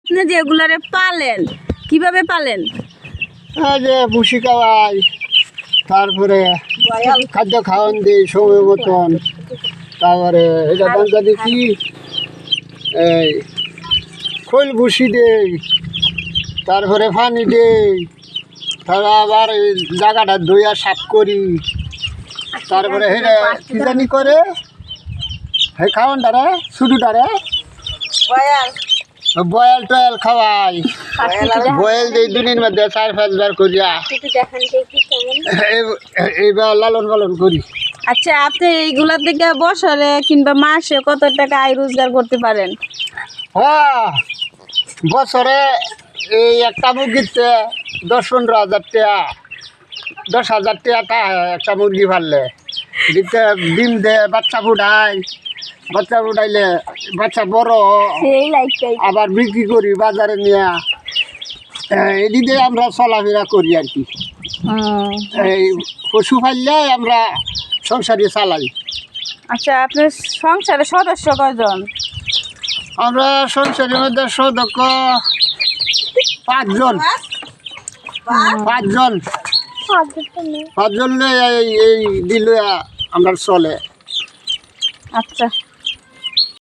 আপনি যে এগুলারে পালেন কিভাবে পালেন? এই যে ভুসি খাওয়াই, তারপরে খাদ্য খাওয়ান দিই সময় মতন, তারপরে এটা বান্ধা দেখি এই খোল ভুসি দেই, তারপরে পানি দেই, তারপরে আবার এই জায়গাটা ধুইয়া সাফ করি, তারপরে হেরে কি জানি করে হে খাওয়ানটারে শুধুটারে বয়েল টয়েল খাওয়াই, বয়েল দিই দুদিন মধ্যে 4-5 বার করিয়া এইবার লালন পালন করি। আচ্ছা, আপনি এইগুলা থেকে বছরে কিংবা মাসে কত টাকা আয় রোজগার করতে পারেন? হ্যাঁ, বছরে এই একটা মুরগিতে 10-15 হাজার টাকা, 10,000 টাকা একটা মুরগি পারলে দিতে, ডিম দে, বাচ্চা ফুটাই, বাচ্চা ফুটাইলে বাচ্চা বড় আবার বিক্রি করি বাজারে নিয়ে, এদিকে আমরা চলাফেরা করি আর কি। এই পশু পাললে আমরা সংসারে চালাই। আচ্ছা, আপনার সংসারে সদস্য কয়জন? আমরা সংসারের মধ্যে সদস্য 5 জন। 5 জন এই দিলে আমরা চলে। আচ্ছা।